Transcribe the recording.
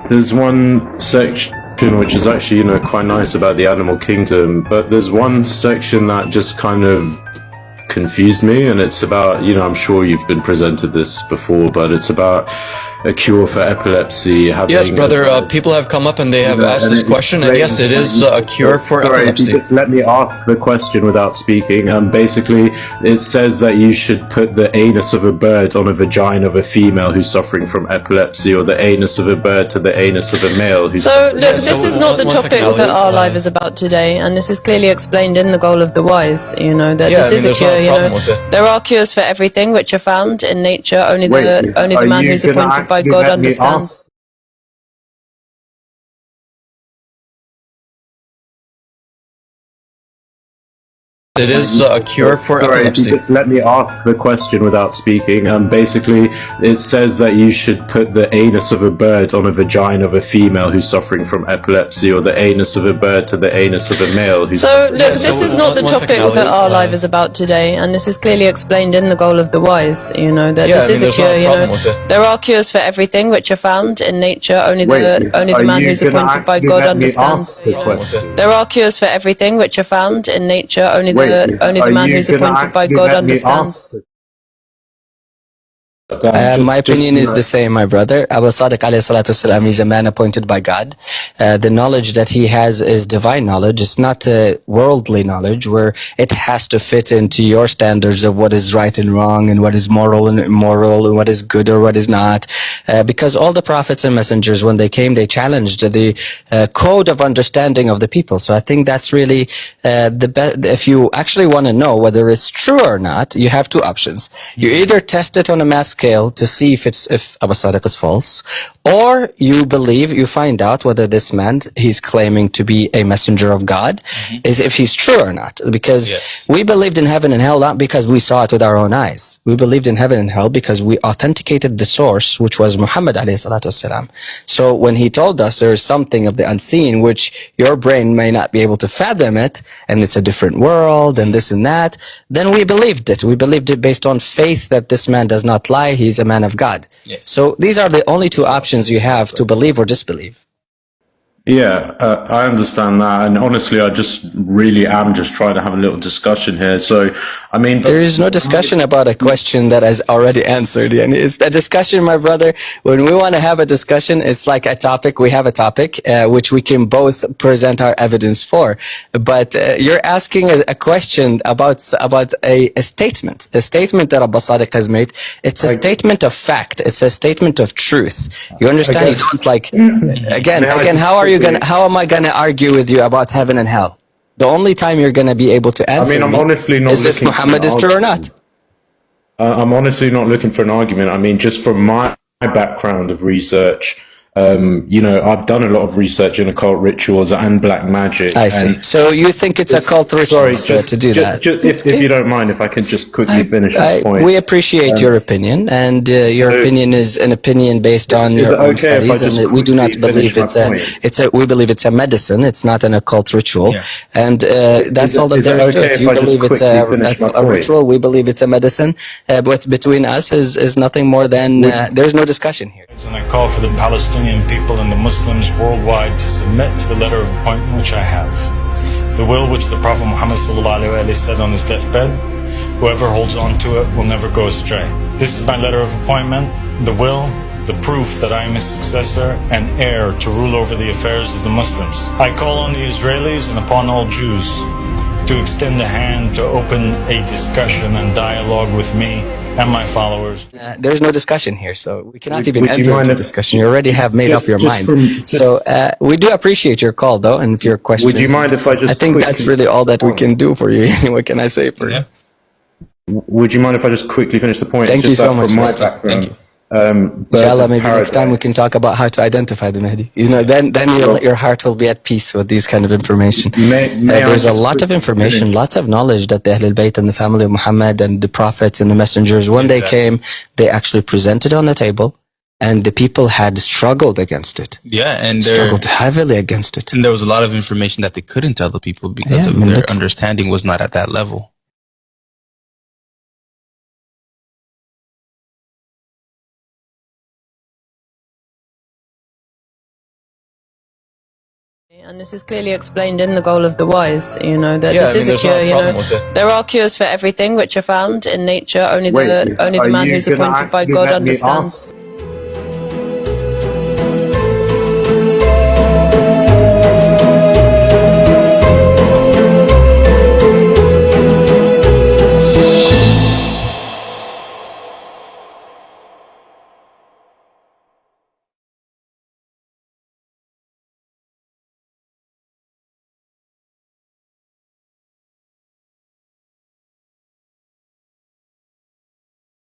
There's one section which is actually, quite nice about the animal kingdom, but there's one section that just kind of confused me, and it's about, I'm sure you've been presented this before, but it's about a cure for epilepsy. Yes, brother, people have come up and they have asked this question, and yes, it is a cure for epilepsy. If you just let me ask the question without speaking. Basically, it says that you should put the anus of a bird on a vagina of a female who's suffering from epilepsy, or the anus of a bird to the anus of a male who's look, this is not the topic that our live is about today, and this is clearly explained in the Goal of the Wise, that this is a cure, There are cures for everything which are found in nature. Only the man who's appointed by God understands. It is a cure for epilepsy. If you just let me ask the question without speaking. Basically, it says that you should put the anus of a bird on a vagina of a female who's suffering from epilepsy, or the anus of a bird to the anus of a male who's... look, this is not the topic that our live is about today, and this is clearly explained in the Goal of the Wise, this is a cure, There are cures for everything which are found in nature. Only the man who's appointed by God understands. There are cures for everything which are found in nature. Only the man who's appointed by God understands. My opinion is the same, my brother. Abu Sadiq alayhi salatu wasalam is a man appointed by God. The knowledge that he has is divine knowledge. It's not worldly knowledge where it has to fit into your standards of what is right and wrong, and what is moral and immoral, and what is good or what is not. Because all the prophets and messengers, when they came, they challenged the code of understanding of the people. So I think that's really the best. If you actually want to know whether it's true or not, you have two options. You either test it on a mass scale to see if Abu Sadiq is false, or you find out whether this man he's claiming to be a messenger of God is if he's true or not. Because we believed in heaven and hell not because we saw it with our own eyes. We believed in heaven and hell because we authenticated the source, which was Muhammad alayhi salatu wasalam. So when he told us there is something of the unseen which your brain may not be able to fathom it, and it's a different world and this and that, then we believed it. We believed it based on faith that this man does not lie. He's a man of God. So these are the only two options you have to believe or disbelieve. Yeah, I understand that, and honestly, I just really am just trying to have a little discussion here. So, I mean, there is no discussion about a question that is already answered. And it's a discussion, my brother. When we want to have a discussion, it's like a topic. We have a topic which we can both present our evidence for. But you're asking a question about a statement that Abu Sadiq has made. It's a statement of fact. It's a statement of truth. You understand? You don't like again. How am I gonna argue with you about heaven and hell? The only time you're gonna be able to answer I'm honestly not is if Muhammad is true or not. I'm honestly not looking for an argument. I mean, just from my background of research, I've done a lot of research in occult rituals and black magic. I see. So you think it's occult rituals to do that? If you don't mind, if I can just quickly finish the point. We appreciate your opinion, and your opinion is an opinion based on your own studies, and we do not believe we believe it's a medicine. It's not an occult ritual, and that's all that there is to it. You believe it's a ritual. We believe it's a medicine. What's between us is nothing more than there's no discussion here. And I call for the Palestinian people and the Muslims worldwide to submit to the letter of appointment which I have. The will which the Prophet Muhammad ﷺ said on his deathbed, whoever holds on to it will never go astray. This is my letter of appointment, the will, the proof that I am his successor and heir to rule over the affairs of the Muslims. I call on the Israelis and upon all Jews to extend a hand to open a discussion and dialogue with me and my followers. There's no discussion here, so we cannot even enter into discussion. You already have made up your mind. So we do appreciate your call, though, and your question. Would you mind if I just... I think that's really all that we can do for you. What can I say for you? Would you mind if I just quickly finish the point? Thank you so much. From my background. Thank you. Inshallah, maybe next time we can talk about how to identify the Mahdi. Then your heart will be at peace with these kind of information. There's a lot of information, lots of knowledge that the Ahlul Bayt and the family of Muhammad and the prophets and the messengers, when they came, they actually presented on the table, and the people had struggled against it. Yeah, and struggled heavily against it. And there was a lot of information that they couldn't tell the people because of their understanding was not at that level. And this is clearly explained in the goal of the wise, you know, that this is a cure, you know. There are cures for everything which are found in nature, only the man who's appointed by God understands.